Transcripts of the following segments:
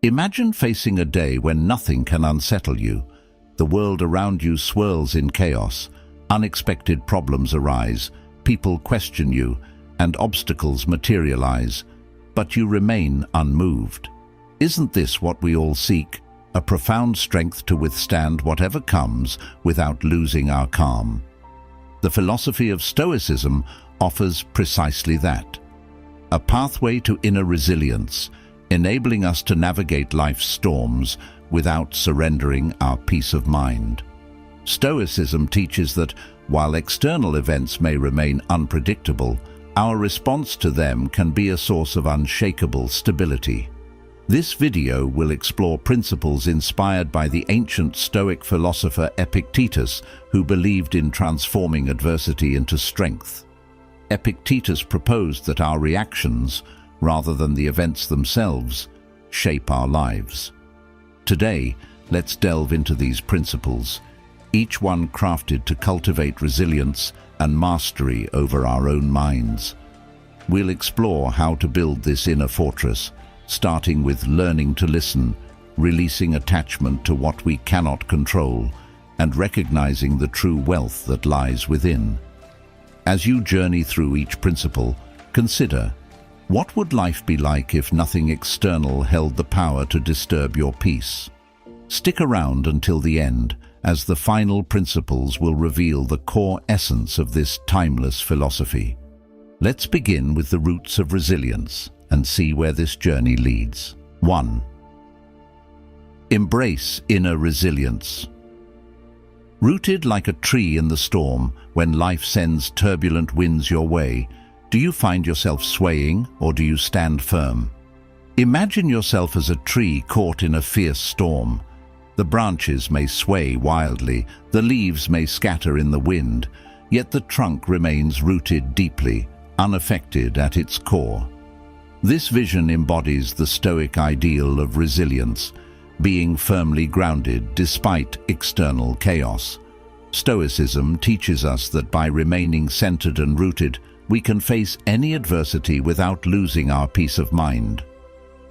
Imagine facing a day when nothing can unsettle you. The world around you swirls in chaos. Unexpected problems arise, people question you, and obstacles materialize, but you remain unmoved. Isn't this what we all seek? A profound strength to withstand whatever comes without losing our calm. The philosophy of Stoicism offers precisely that. A pathway to inner resilience, enabling us to navigate life's storms without surrendering our peace of mind. Stoicism teaches that while external events may remain unpredictable, our response to them can be a source of unshakable stability. This video will explore principles inspired by the ancient Stoic philosopher Epictetus, who believed in transforming adversity into strength. Epictetus proposed that our reactions, rather than the events themselves, shape our lives. Today, let's delve into these principles, each one crafted to cultivate resilience and mastery over our own minds. We'll explore how to build this inner fortress, starting with learning to listen, releasing attachment to what we cannot control, and recognizing the true wealth that lies within. As you journey through each principle, consider, what would life be like if nothing external held the power to disturb your peace? Stick around until the end, as the final principles will reveal the core essence of this timeless philosophy. Let's begin with the roots of resilience and see where this journey leads. 1. Embrace inner resilience. Rooted like a tree in the storm, when life sends turbulent winds your way, do you find yourself swaying or do you stand firm? Imagine yourself as a tree caught in a fierce storm. The branches may sway wildly, the leaves may scatter in the wind, yet the trunk remains rooted deeply, unaffected at its core. This vision embodies the Stoic ideal of resilience, being firmly grounded despite external chaos. Stoicism teaches us that by remaining centered and rooted, we can face any adversity without losing our peace of mind.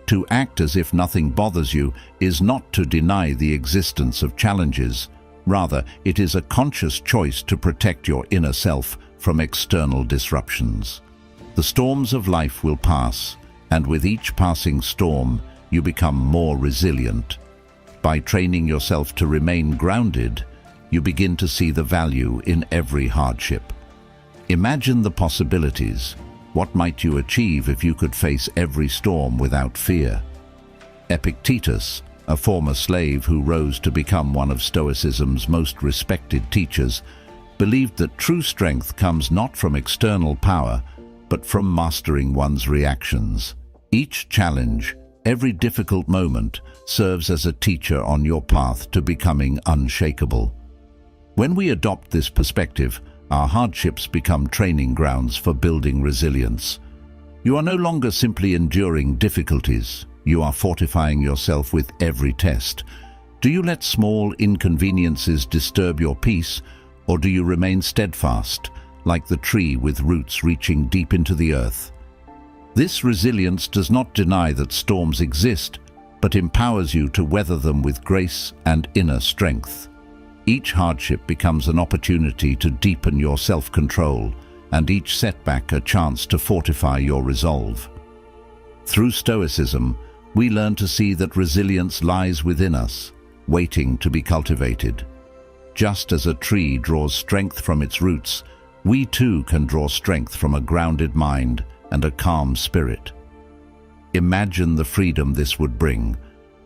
To act as if nothing bothers you is not to deny the existence of challenges. Rather, it is a conscious choice to protect your inner self from external disruptions. The storms of life will pass, and with each passing storm, you become more resilient. By training yourself to remain grounded, you begin to see the value in every hardship. Imagine the possibilities. What might you achieve if you could face every storm without fear? Epictetus, a former slave who rose to become one of Stoicism's most respected teachers, believed that true strength comes not from external power, but from mastering one's reactions. Each challenge, every difficult moment, serves as a teacher on your path to becoming unshakable. When we adopt this perspective, our hardships become training grounds for building resilience. You are no longer simply enduring difficulties, you are fortifying yourself with every test. Do you let small inconveniences disturb your peace, or do you remain steadfast, like the tree with roots reaching deep into the earth? This resilience does not deny that storms exist, but empowers you to weather them with grace and inner strength. Each hardship becomes an opportunity to deepen your self-control, and each setback a chance to fortify your resolve. Through Stoicism, we learn to see that resilience lies within us, waiting to be cultivated. Just as a tree draws strength from its roots, we too can draw strength from a grounded mind and a calm spirit. Imagine the freedom this would bring.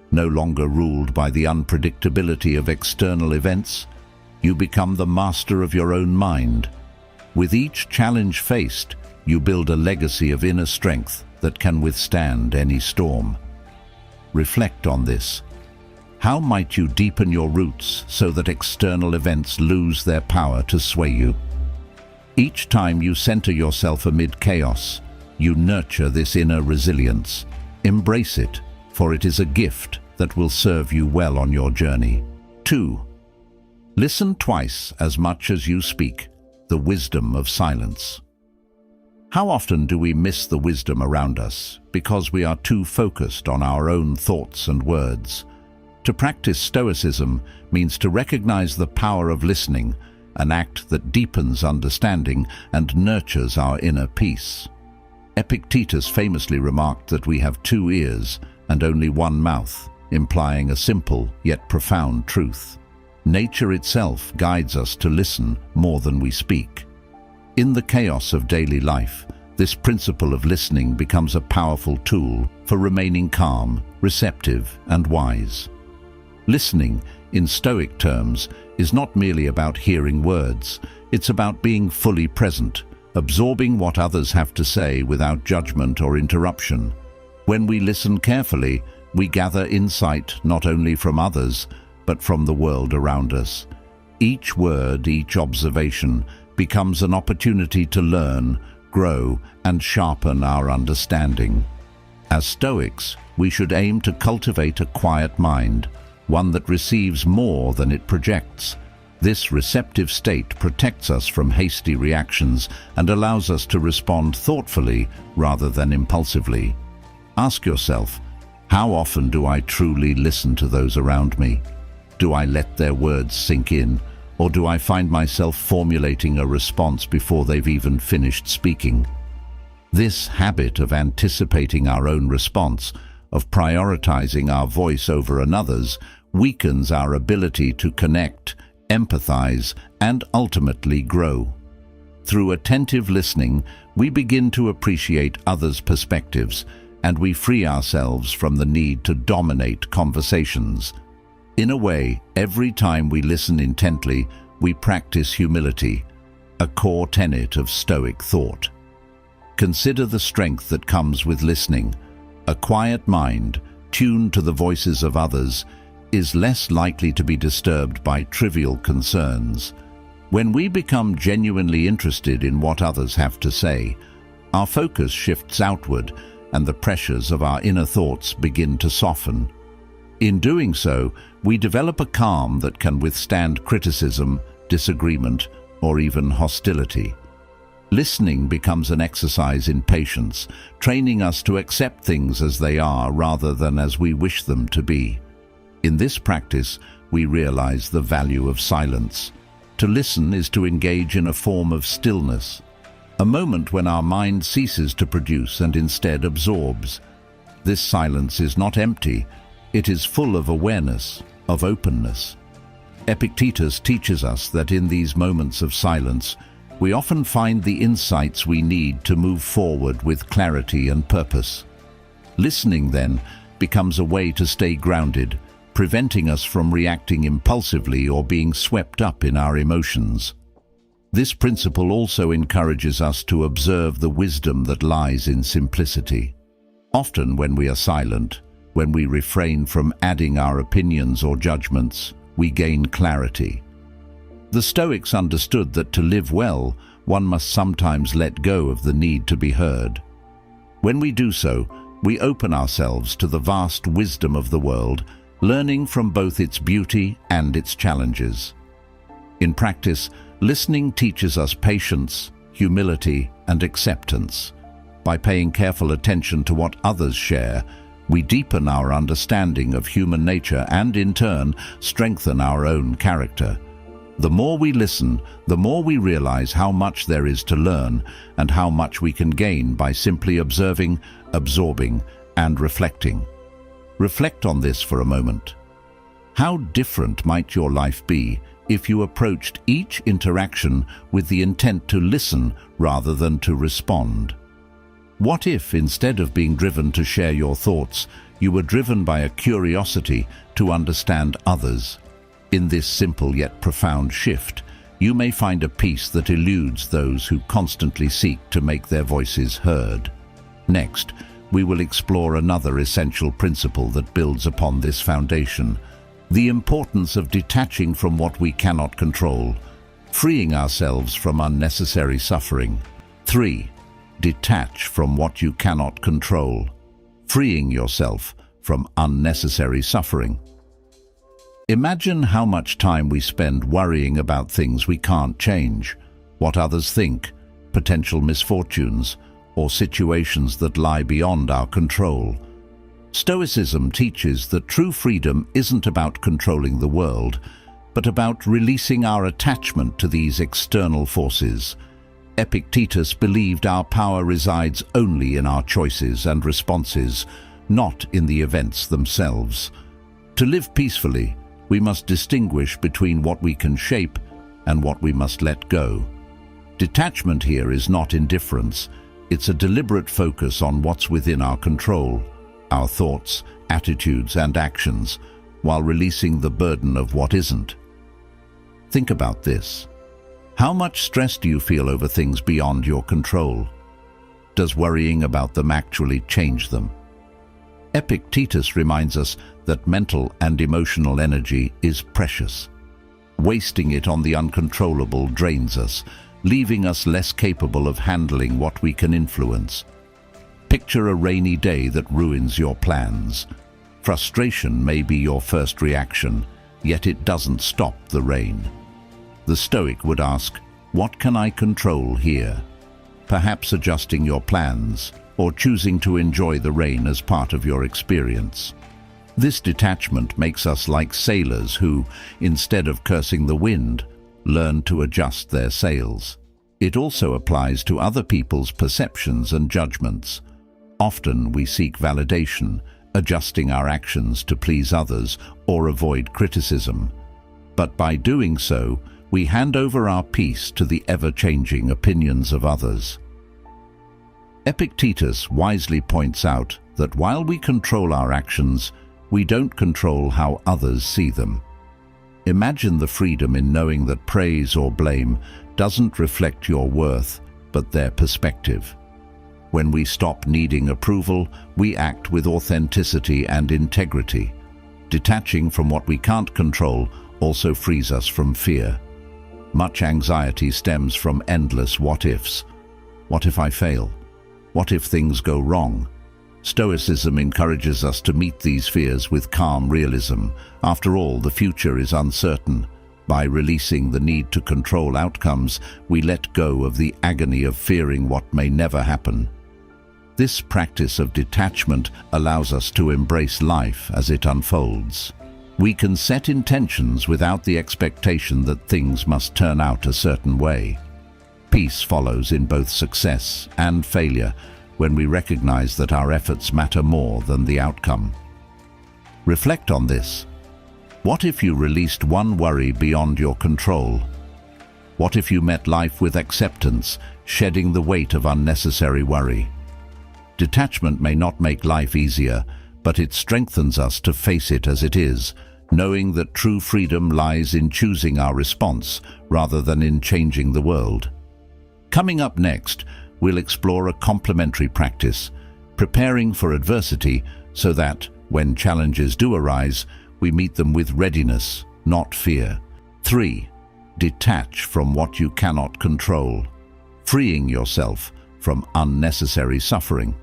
No longer ruled by the unpredictability of external events, you become the master of your own mind. With each challenge faced, you build a legacy of inner strength that can withstand any storm. Reflect on this. How might you deepen your roots so that external events lose their power to sway you? Each time you center yourself amid chaos, you nurture this inner resilience. Embrace it, for it is a gift that will serve you well on your journey. 2. Listen twice as much as you speak, the wisdom of silence. How often do we miss the wisdom around us because we are too focused on our own thoughts and words? To practice Stoicism means to recognize the power of listening, an act that deepens understanding and nurtures our inner peace. Epictetus famously remarked that we have 2 ears and only 1 mouth, implying a simple yet profound truth. Nature itself guides us to listen more than we speak. In the chaos of daily life, this principle of listening becomes a powerful tool for remaining calm, receptive, and wise. Listening, in Stoic terms, is not merely about hearing words. It's about being fully present, absorbing what others have to say without judgment or interruption. When we listen carefully, we gather insight not only from others, but from the world around us. Each word, each observation, becomes an opportunity to learn, grow, and sharpen our understanding. As Stoics, we should aim to cultivate a quiet mind, one that receives more than it projects. This receptive state protects us from hasty reactions and allows us to respond thoughtfully rather than impulsively. Ask yourself, how often do I truly listen to those around me? Do I let their words sink in, or do I find myself formulating a response before they've even finished speaking? This habit of anticipating our own response, of prioritizing our voice over another's, weakens our ability to connect, empathize, and ultimately grow. Through attentive listening, we begin to appreciate others' perspectives, and we free ourselves from the need to dominate conversations. In a way, every time we listen intently, we practice humility, a core tenet of Stoic thought. Consider the strength that comes with listening. A quiet mind, tuned to the voices of others, is less likely to be disturbed by trivial concerns. When we become genuinely interested in what others have to say, our focus shifts outward and the pressures of our inner thoughts begin to soften. In doing so, we develop a calm that can withstand criticism, disagreement, or even hostility. Listening becomes an exercise in patience, training us to accept things as they are rather than as we wish them to be. In this practice, we realize the value of silence. To listen is to engage in a form of stillness, a moment when our mind ceases to produce and instead absorbs. This silence is not empty, it is full of awareness, of openness. Epictetus teaches us that in these moments of silence, we often find the insights we need to move forward with clarity and purpose. Listening, then, becomes a way to stay grounded, preventing us from reacting impulsively or being swept up in our emotions. This principle also encourages us to observe the wisdom that lies in simplicity. Often when we are silent, when we refrain from adding our opinions or judgments, we gain clarity. The Stoics understood that to live well, one must sometimes let go of the need to be heard. When we do so, we open ourselves to the vast wisdom of the world, learning from both its beauty and its challenges. In practice, listening teaches us patience, humility, and acceptance. By paying careful attention to what others share, we deepen our understanding of human nature and, in turn, strengthen our own character. The more we listen, the more we realize how much there is to learn and how much we can gain by simply observing, absorbing, and reflecting. Reflect on this for a moment. How different might your life be if you approached each interaction with the intent to listen rather than to respond? What if, instead of being driven to share your thoughts, you were driven by a curiosity to understand others? In this simple yet profound shift, you may find a peace that eludes those who constantly seek to make their voices heard. Next, we will explore another essential principle that builds upon this foundation: the importance of detaching from what we cannot control, freeing ourselves from unnecessary suffering. 3. Detach from what you cannot control, freeing yourself from unnecessary suffering. Imagine how much time we spend worrying about things we can't change: what others think, potential misfortunes, or situations that lie beyond our control. Stoicism teaches that true freedom isn't about controlling the world, but about releasing our attachment to these external forces. Epictetus believed our power resides only in our choices and responses, not in the events themselves. To live peacefully, we must distinguish between what we can shape and what we must let go. Detachment here is not indifference, it's a deliberate focus on what's within our control, our thoughts, attitudes, and actions, while releasing the burden of what isn't. Think about this. How much stress do you feel over things beyond your control? Does worrying about them actually change them? Epictetus reminds us that mental and emotional energy is precious. Wasting it on the uncontrollable drains us, leaving us less capable of handling what we can influence. Picture a rainy day that ruins your plans. Frustration may be your first reaction, yet it doesn't stop the rain. The Stoic would ask, what can I control here? Perhaps adjusting your plans, or choosing to enjoy the rain as part of your experience. This detachment makes us like sailors who, instead of cursing the wind, learn to adjust their sails. It also applies to other people's perceptions and judgments. Often we seek validation, adjusting our actions to please others or avoid criticism. But by doing so, we hand over our peace to the ever-changing opinions of others. Epictetus wisely points out that while we control our actions, we don't control how others see them. Imagine the freedom in knowing that praise or blame doesn't reflect your worth, but their perspective. When we stop needing approval, we act with authenticity and integrity. Detaching from what we can't control also frees us from fear. Much anxiety stems from endless what-ifs. What if I fail? What if things go wrong? Stoicism encourages us to meet these fears with calm realism. After all, the future is uncertain. By releasing the need to control outcomes, we let go of the agony of fearing what may never happen. This practice of detachment allows us to embrace life as it unfolds. We can set intentions without the expectation that things must turn out a certain way. Peace follows in both success and failure when we recognize that our efforts matter more than the outcome. Reflect on this. What if you released one worry beyond your control? What if you met life with acceptance, shedding the weight of unnecessary worry? Detachment may not make life easier, but it strengthens us to face it as it is, knowing that true freedom lies in choosing our response rather than in changing the world. Coming up next, we'll explore a complementary practice, preparing for adversity so that, when challenges do arise, we meet them with readiness, not fear. 3. Detach from what you cannot control, freeing yourself from unnecessary suffering.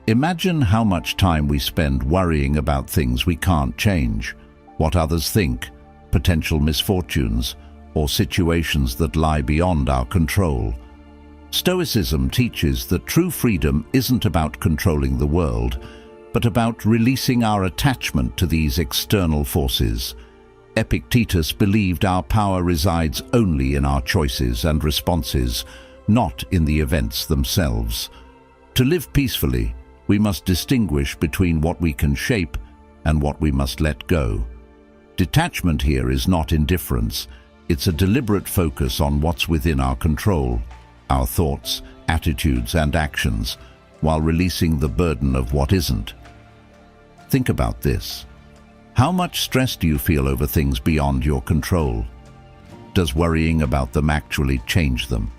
Imagine how much time we spend worrying about things we can't change, what others think, potential misfortunes, or situations that lie beyond our control. Stoicism teaches that true freedom isn't about controlling the world, but about releasing our attachment to these external forces. Epictetus believed our power resides only in our choices and responses, not in the events themselves. To live peacefully, we must distinguish between what we can shape and what we must let go. Detachment here is not indifference, it's a deliberate focus on what's within our control, our thoughts, attitudes, and actions, while releasing the burden of what isn't. Think about this. How much stress do you feel over things beyond your control? Does worrying about them actually change them?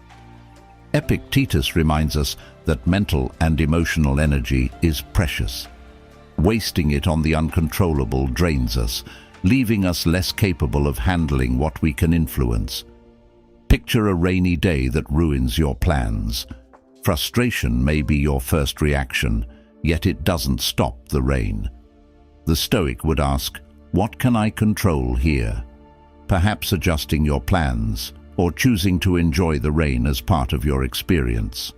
Epictetus reminds us that mental and emotional energy is precious. Wasting it on the uncontrollable drains us, leaving us less capable of handling what we can influence. Picture a rainy day that ruins your plans. Frustration may be your first reaction, yet it doesn't stop the rain. The Stoic would ask, what can I control here? Perhaps adjusting your plans, or choosing to enjoy the rain as part of your experience.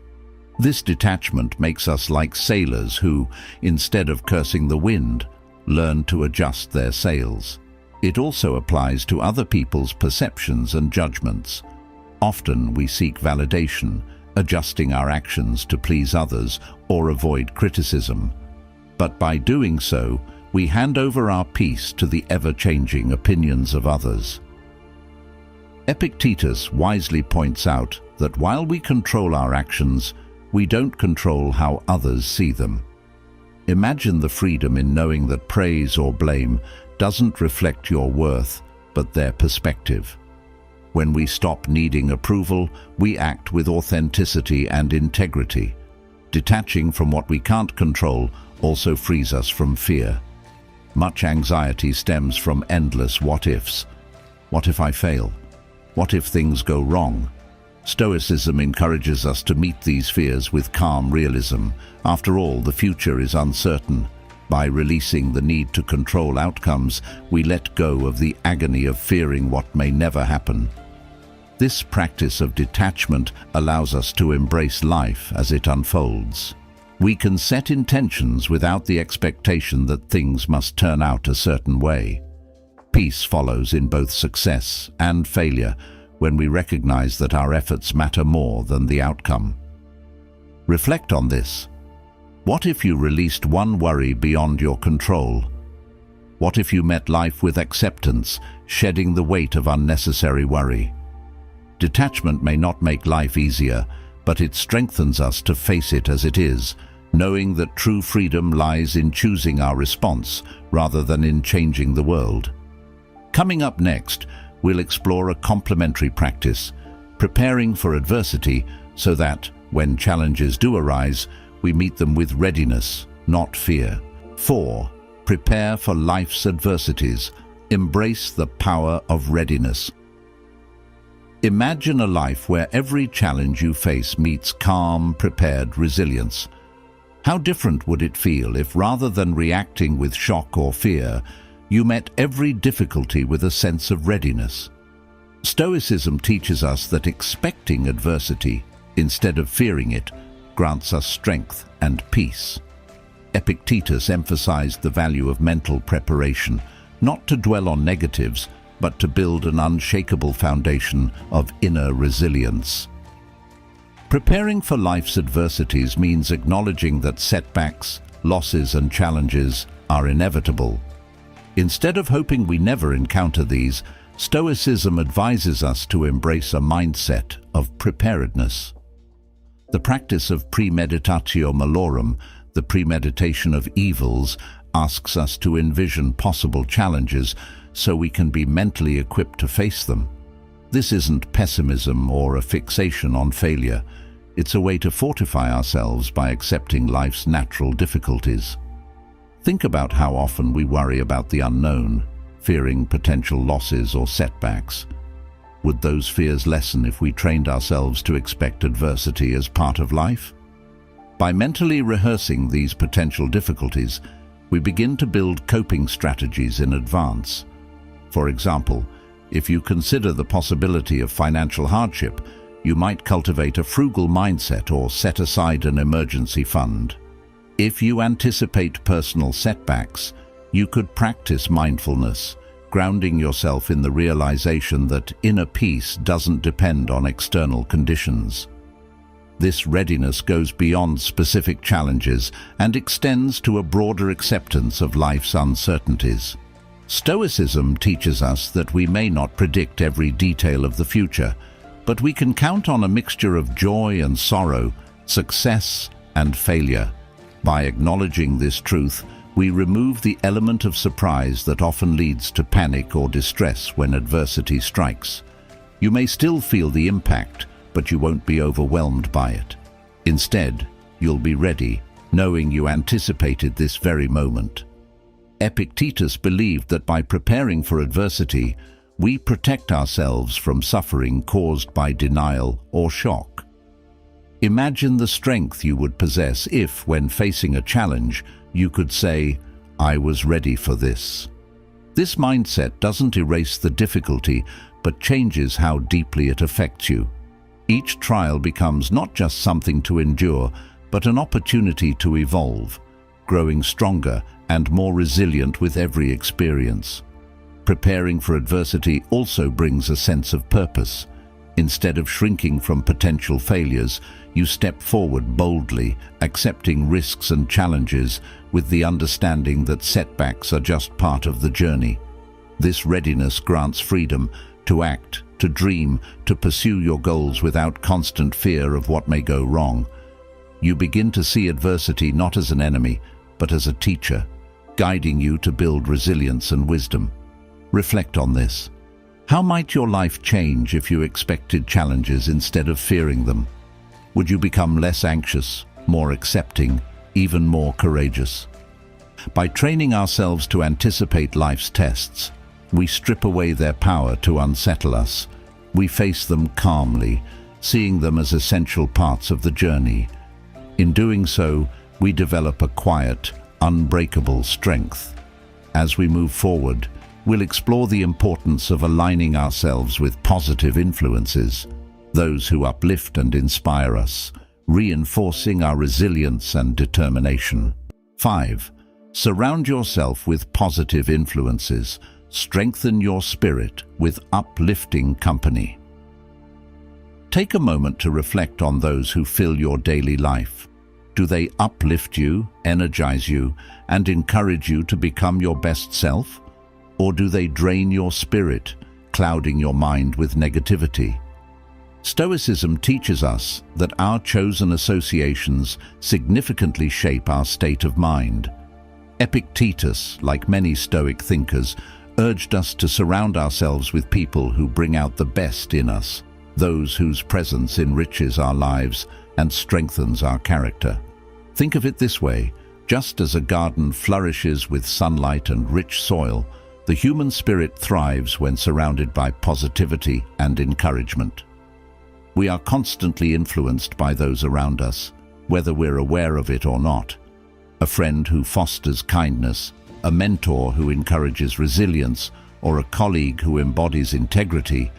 This detachment makes us like sailors who, instead of cursing the wind, learn to adjust their sails. It also applies to other people's perceptions and judgments. Often we seek validation, adjusting our actions to please others or avoid criticism. But by doing so, we hand over our peace to the ever-changing opinions of others. Epictetus wisely points out that while we control our actions, we don't control how others see them. Imagine the freedom in knowing that praise or blame doesn't reflect your worth, but their perspective. When we stop needing approval, we act with authenticity and integrity. Detaching from what we can't control also frees us from fear. Much anxiety stems from endless what-ifs. What if I fail? What if things go wrong? Stoicism encourages us to meet these fears with calm realism. After all, the future is uncertain. By releasing the need to control outcomes, we let go of the agony of fearing what may never happen. This practice of detachment allows us to embrace life as it unfolds. We can set intentions without the expectation that things must turn out a certain way. Peace follows in both success and failure when we recognize that our efforts matter more than the outcome. Reflect on this. What if you released one worry beyond your control? What if you met life with acceptance, shedding the weight of unnecessary worry? Detachment may not make life easier, but it strengthens us to face it as it is, knowing that true freedom lies in choosing our response rather than in changing the world. Coming up next, we'll explore a complementary practice, preparing for adversity so that, when challenges do arise, we meet them with readiness, not fear. 4. Prepare for life's adversities. Embrace the power of readiness. Imagine a life where every challenge you face meets calm, prepared resilience. How different would it feel if, rather than reacting with shock or fear, you met every difficulty with a sense of readiness? Stoicism teaches us that expecting adversity, instead of fearing it, grants us strength and peace. Epictetus emphasized the value of mental preparation, not to dwell on negatives, but to build an unshakable foundation of inner resilience. Preparing for life's adversities means acknowledging that setbacks, losses, and challenges are inevitable. Instead of hoping we never encounter these, Stoicism advises us to embrace a mindset of preparedness. The practice of premeditatio malorum, the premeditation of evils, asks us to envision possible challenges so we can be mentally equipped to face them. This isn't pessimism or a fixation on failure. It's a way to fortify ourselves by accepting life's natural difficulties. Think about how often we worry about the unknown, fearing potential losses or setbacks. Would those fears lessen if we trained ourselves to expect adversity as part of life? By mentally rehearsing these potential difficulties, we begin to build coping strategies in advance. For example, if you consider the possibility of financial hardship, you might cultivate a frugal mindset or set aside an emergency fund. If you anticipate personal setbacks, you could practice mindfulness, grounding yourself in the realization that inner peace doesn't depend on external conditions. This readiness goes beyond specific challenges and extends to a broader acceptance of life's uncertainties. Stoicism teaches us that we may not predict every detail of the future, but we can count on a mixture of joy and sorrow, success and failure. By acknowledging this truth, we remove the element of surprise that often leads to panic or distress when adversity strikes. You may still feel the impact, but you won't be overwhelmed by it. Instead, you'll be ready, knowing you anticipated this very moment. Epictetus believed that by preparing for adversity, we protect ourselves from suffering caused by denial or shock. Imagine the strength you would possess if, when facing a challenge, you could say, "I was ready for this." This mindset doesn't erase the difficulty, but changes how deeply it affects you. Each trial becomes not just something to endure, but an opportunity to evolve, growing stronger and more resilient with every experience. Preparing for adversity also brings a sense of purpose. Instead of shrinking from potential failures, you step forward boldly, accepting risks and challenges with the understanding that setbacks are just part of the journey. This readiness grants freedom to act, to dream, to pursue your goals without constant fear of what may go wrong. You begin to see adversity not as an enemy, but as a teacher, guiding you to build resilience and wisdom. Reflect on this. How might your life change if you expected challenges instead of fearing them? Would you become less anxious, more accepting, even more courageous? By training ourselves to anticipate life's tests, we strip away their power to unsettle us. We face them calmly, seeing them as essential parts of the journey. In doing so, we develop a quiet, unbreakable strength. As we move forward, we'll explore the importance of aligning ourselves with positive influences, those who uplift and inspire us, reinforcing our resilience and determination. 5. Surround yourself with positive influences. Strengthen your spirit with uplifting company. Take a moment to reflect on those who fill your daily life. Do they uplift you, energize you, and encourage you to become your best self? Or do they drain your spirit, clouding your mind with negativity? Stoicism teaches us that our chosen associations significantly shape our state of mind. Epictetus, like many Stoic thinkers, urged us to surround ourselves with people who bring out the best in us, those whose presence enriches our lives and strengthens our character. Think of it this way: just as a garden flourishes with sunlight and rich soil, the human spirit thrives when surrounded by positivity and encouragement. We are constantly influenced by those around us, whether we're aware of it or not. A friend who fosters kindness, a mentor who encourages resilience, or a colleague who embodies integrity,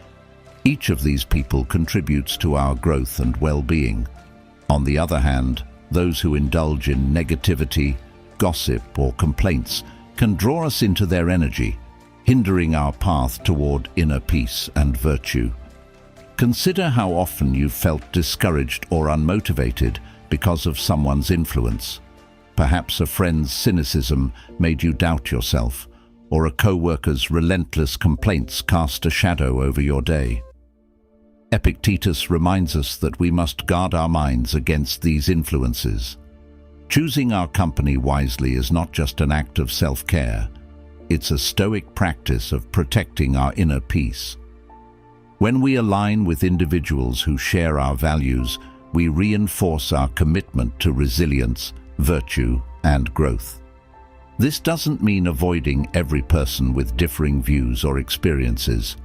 each of these people contributes to our growth and well-being. On the other hand, those who indulge in negativity, gossip, or complaints can draw us into their energy, hindering our path toward inner peace and virtue. Consider how often you've felt discouraged or unmotivated because of someone's influence. Perhaps a friend's cynicism made you doubt yourself, or a co-worker's relentless complaints cast a shadow over your day. Epictetus reminds us that we must guard our minds against these influences. Choosing our company wisely is not just an act of self-care, it's a Stoic practice of protecting our inner peace. When we align with individuals who share our values, we reinforce our commitment to resilience, virtue, and growth. This doesn't mean avoiding every person with differing views or experiences.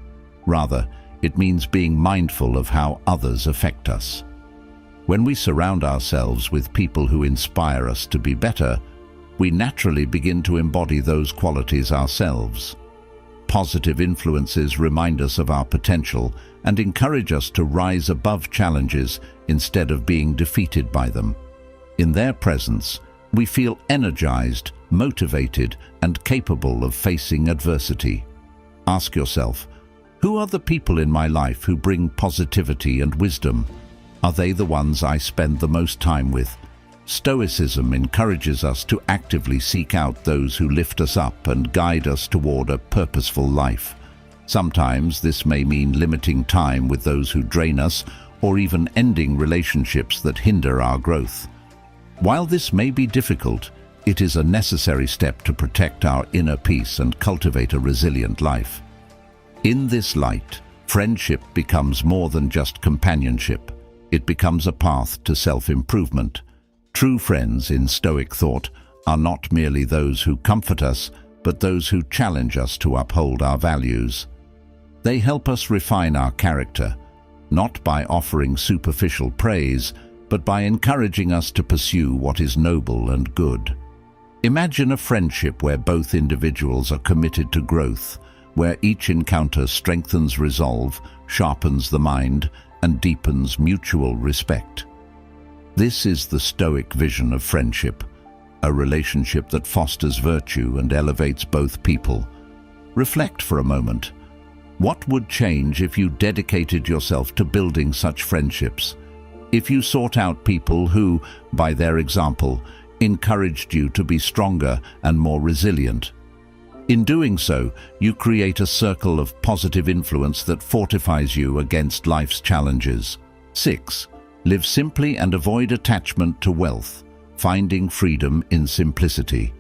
Rather, it means being mindful of how others affect us. When we surround ourselves with people who inspire us to be better, we naturally begin to embody those qualities ourselves. Positive influences remind us of our potential and encourage us to rise above challenges instead of being defeated by them. In their presence, we feel energized, motivated, and capable of facing adversity. Ask yourself, who are the people in my life who bring positivity and wisdom? Are they the ones I spend the most time with? Stoicism encourages us to actively seek out those who lift us up and guide us toward a purposeful life. Sometimes this may mean limiting time with those who drain us, or even ending relationships that hinder our growth. While this may be difficult, it is a necessary step to protect our inner peace and cultivate a resilient life. In this light, friendship becomes more than just companionship. It becomes a path to self-improvement. True friends in Stoic thought are not merely those who comfort us, but those who challenge us to uphold our values. They help us refine our character, not by offering superficial praise, but by encouraging us to pursue what is noble and good. Imagine a friendship where both individuals are committed to growth, where each encounter strengthens resolve, sharpens the mind, and deepens mutual respect. This is the Stoic vision of friendship, a relationship that fosters virtue and elevates both people. Reflect for a moment. What would change if you dedicated yourself to building such friendships? If you sought out people who, by their example, encouraged you to be stronger and more resilient? In doing so, you create a circle of positive influence that fortifies you against life's challenges. 6. Live simply and avoid attachment to wealth, finding freedom in simplicity.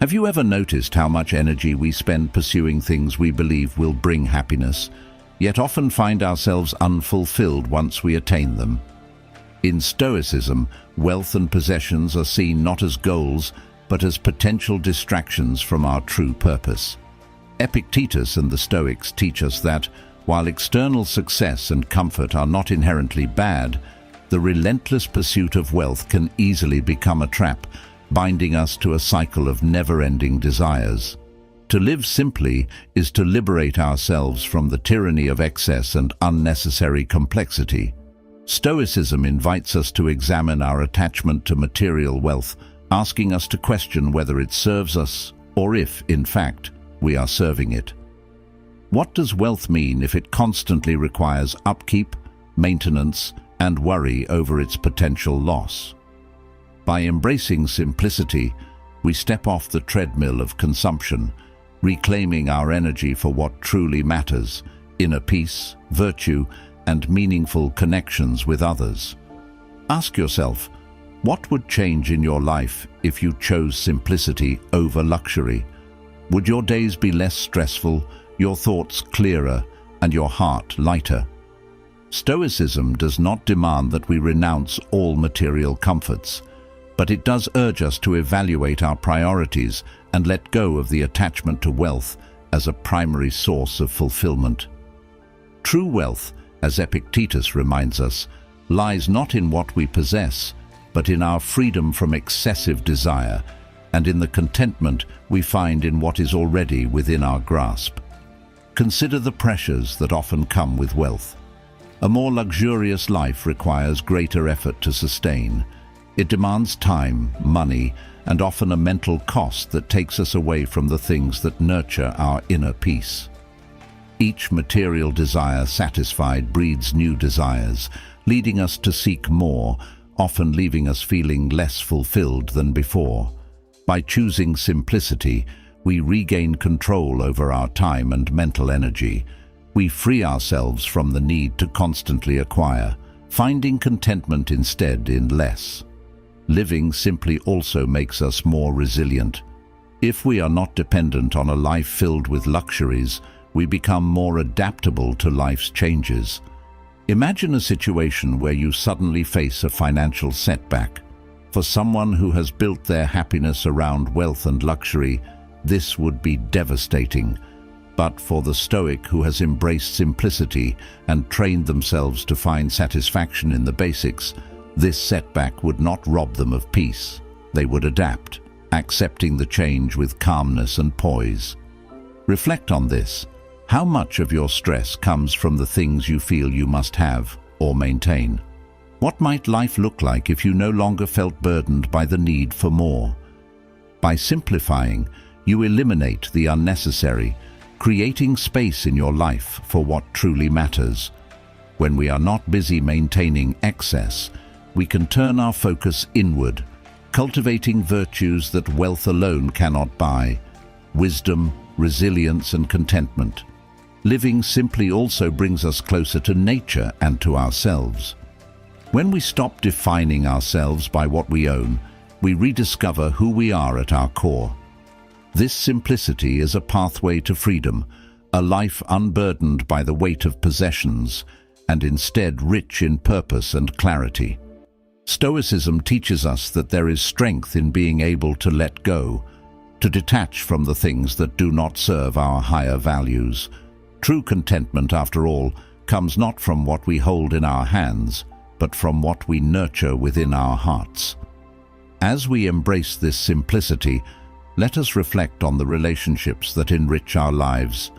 Have you ever noticed how much energy we spend pursuing things we believe will bring happiness, yet often find ourselves unfulfilled once we attain them? In Stoicism, wealth and possessions are seen not as goals, but as potential distractions from our true purpose. Epictetus and the Stoics teach us that, while external success and comfort are not inherently bad, the relentless pursuit of wealth can easily become a trap, binding us to a cycle of never-ending desires. To live simply is to liberate ourselves from the tyranny of excess and unnecessary complexity. Stoicism invites us to examine our attachment to material wealth, asking us to question whether it serves us or if, in fact, we are serving it. What does wealth mean if it constantly requires upkeep, maintenance, and worry over its potential loss? By embracing simplicity, we step off the treadmill of consumption, reclaiming our energy for what truly matters: inner peace, virtue, and meaningful connections with others. Ask yourself, what would change in your life if you chose simplicity over luxury? Would your days be less stressful, your thoughts clearer, and your heart lighter? Stoicism does not demand that we renounce all material comforts, but it does urge us to evaluate our priorities and let go of the attachment to wealth as a primary source of fulfillment. True wealth, as Epictetus reminds us, lies not in what we possess, but in our freedom from excessive desire and in the contentment we find in what is already within our grasp. Consider the pressures that often come with wealth. A more luxurious life requires greater effort to sustain. It demands time, money, and often a mental cost that takes us away from the things that nurture our inner peace. Each material desire satisfied breeds new desires, leading us to seek more, often leaving us feeling less fulfilled than before. By choosing simplicity, we regain control over our time and mental energy. We free ourselves from the need to constantly acquire, finding contentment instead in less. Living simply also makes us more resilient. If we are not dependent on a life filled with luxuries, we become more adaptable to life's changes. Imagine a situation where you suddenly face a financial setback. For someone who has built their happiness around wealth and luxury, this would be devastating. But for the Stoic who has embraced simplicity and trained themselves to find satisfaction in the basics, this setback would not rob them of peace. They would adapt, accepting the change with calmness and poise. Reflect on this. How much of your stress comes from the things you feel you must have or maintain? What might life look like if you no longer felt burdened by the need for more? By simplifying, you eliminate the unnecessary, creating space in your life for what truly matters. When we are not busy maintaining excess, we can turn our focus inward, cultivating virtues that wealth alone cannot buy: wisdom, resilience, and contentment. Living simply also brings us closer to nature and to ourselves. When we stop defining ourselves by what we own, we rediscover who we are at our core. This simplicity is a pathway to freedom, a life unburdened by the weight of possessions, and instead rich in purpose and clarity. Stoicism teaches us that there is strength in being able to let go, to detach from the things that do not serve our higher values. True contentment, after all, comes not from what we hold in our hands, but from what we nurture within our hearts. As we embrace this simplicity, let us reflect on the relationships that enrich our lives.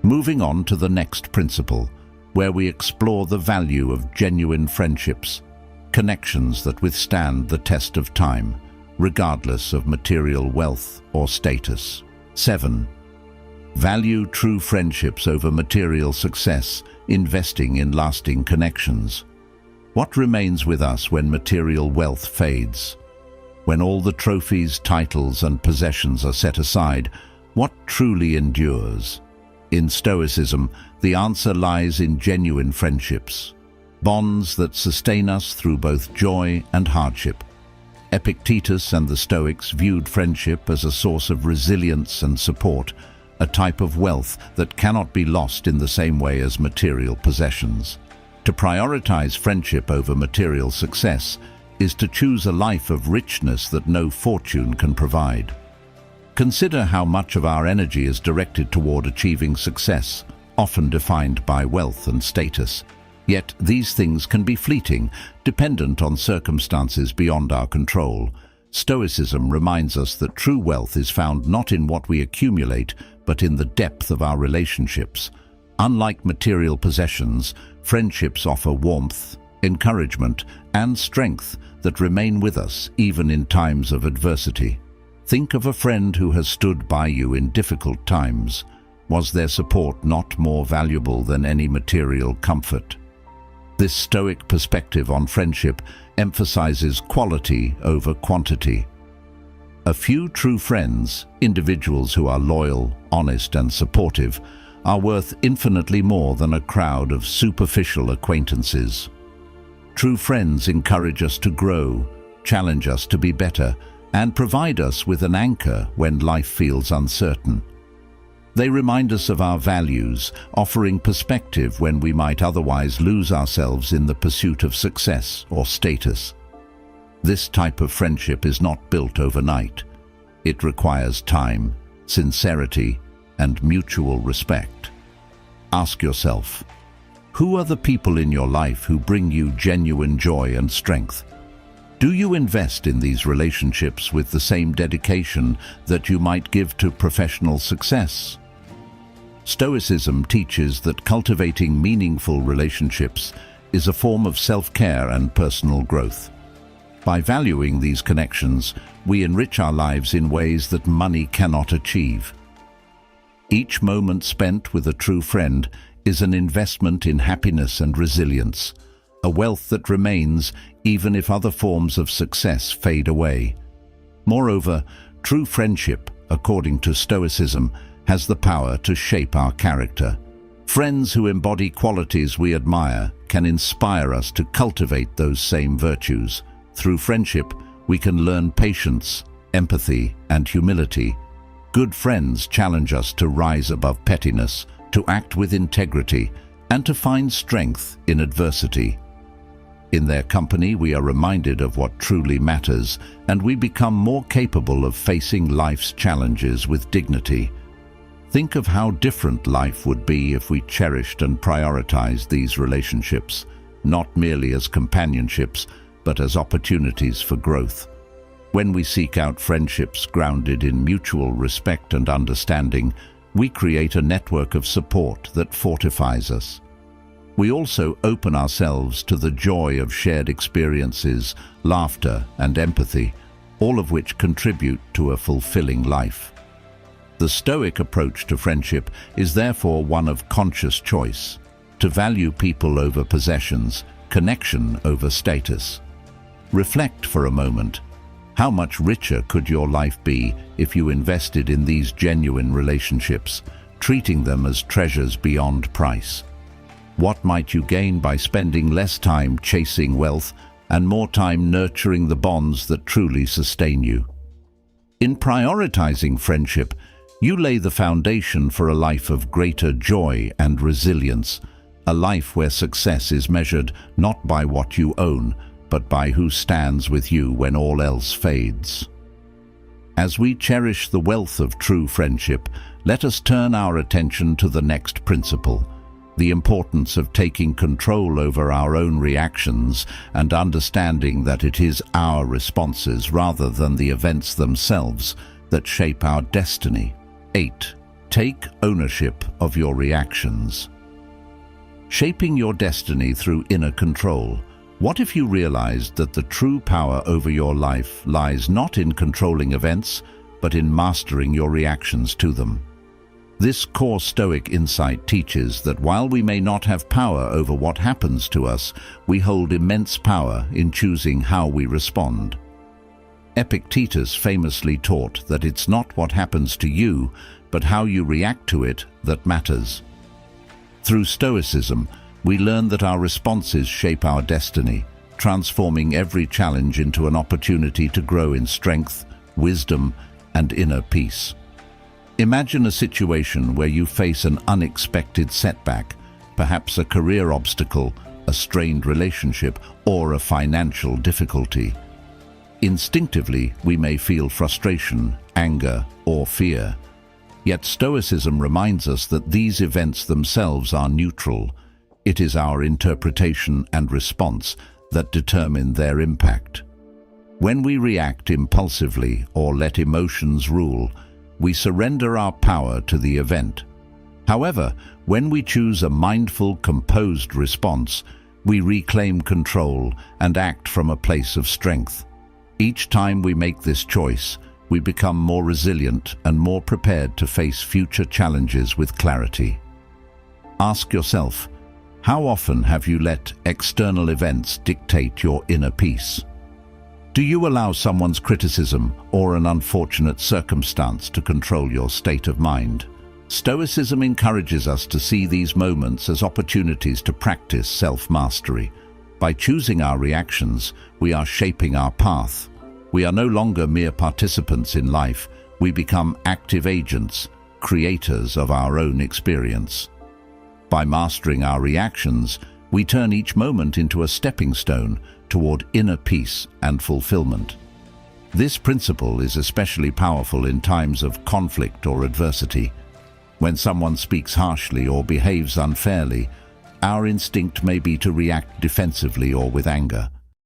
Moving on to the next principle, where we explore the value of genuine friendships, connections that withstand the test of time, regardless of material wealth or status. 7. Value true friendships over material success, investing in lasting connections. What remains with us when material wealth fades? When all the trophies, titles, and possessions are set aside, what truly endures? In Stoicism, the answer lies in genuine friendships, bonds that sustain us through both joy and hardship. Epictetus and the Stoics viewed friendship as a source of resilience and support, a type of wealth that cannot be lost in the same way as material possessions. To prioritize friendship over material success is to choose a life of richness that no fortune can provide. Consider how much of our energy is directed toward achieving success, often defined by wealth and status. Yet these things can be fleeting, dependent on circumstances beyond our control. Stoicism reminds us that true wealth is found not in what we accumulate, but in the depth of our relationships. Unlike material possessions, friendships offer warmth, encouragement, and strength that remain with us even in times of adversity. Think of a friend who has stood by you in difficult times. Was their support not more valuable than any material comfort? This Stoic perspective on friendship emphasizes quality over quantity. A few true friends, individuals who are loyal, honest, and supportive, are worth infinitely more than a crowd of superficial acquaintances. True friends encourage us to grow, challenge us to be better, and provide us with an anchor when life feels uncertain. They remind us of our values, offering perspective when we might otherwise lose ourselves in the pursuit of success or status. This type of friendship is not built overnight. It requires time, sincerity, and mutual respect. Ask yourself, who are the people in your life who bring you genuine joy and strength? Do you invest in these relationships with the same dedication that you might give to professional success? Stoicism teaches that cultivating meaningful relationships is a form of self-care and personal growth. By valuing these connections, we enrich our lives in ways that money cannot achieve. Each moment spent with a true friend is an investment in happiness and resilience, a wealth that remains even if other forms of success fade away. Moreover, true friendship, according to Stoicism, has the power to shape our character. Friends who embody qualities we admire can inspire us to cultivate those same virtues. Through friendship, we can learn patience, empathy, and humility. Good friends challenge us to rise above pettiness, to act with integrity, and to find strength in adversity. In their company, we are reminded of what truly matters, and we become more capable of facing life's challenges with dignity. Think of how different life would be if we cherished and prioritized these relationships, not merely as companionships, but as opportunities for growth. When we seek out friendships grounded in mutual respect and understanding, we create a network of support that fortifies us. We also open ourselves to the joy of shared experiences, laughter, and empathy, all of which contribute to a fulfilling life. The Stoic approach to friendship is therefore one of conscious choice, to value people over possessions, connection over status. Reflect for a moment. How much richer could your life be if you invested in these genuine relationships, treating them as treasures beyond price? What might you gain by spending less time chasing wealth and more time nurturing the bonds that truly sustain you? In prioritizing friendship, you lay the foundation for a life of greater joy and resilience, a life where success is measured not by what you own, but by who stands with you when all else fades. As we cherish the wealth of true friendship, let us turn our attention to the next principle, the importance of taking control over our own reactions and understanding that it is our responses rather than the events themselves that shape our destiny. 8. Take ownership of your reactions. Shaping your destiny through inner control. What if you realized that the true power over your life lies not in controlling events, but in mastering your reactions to them? This core Stoic insight teaches that while we may not have power over what happens to us, we hold immense power in choosing how we respond. Epictetus famously taught that it's not what happens to you, but how you react to it that matters. Through Stoicism, we learn that our responses shape our destiny, transforming every challenge into an opportunity to grow in strength, wisdom, and inner peace. Imagine a situation where you face an unexpected setback, perhaps a career obstacle, a strained relationship, or a financial difficulty. Instinctively, we may feel frustration, anger, or fear. Yet Stoicism reminds us that these events themselves are neutral. It is our interpretation and response that determine their impact. When we react impulsively or let emotions rule, we surrender our power to the event. However, when we choose a mindful, composed response, we reclaim control and act from a place of strength. Each time we make this choice, we become more resilient and more prepared to face future challenges with clarity. Ask yourself, how often have you let external events dictate your inner peace? Do you allow someone's criticism or an unfortunate circumstance to control your state of mind? Stoicism encourages us to see these moments as opportunities to practice self-mastery. By choosing our reactions, we are shaping our path. We are no longer mere participants in life. We become active agents, creators of our own experience. By mastering our reactions, we turn each moment into a stepping stone toward inner peace and fulfillment. This principle is especially powerful in times of conflict or adversity. When someone speaks harshly or behaves unfairly, our instinct may be to react defensively or with anger.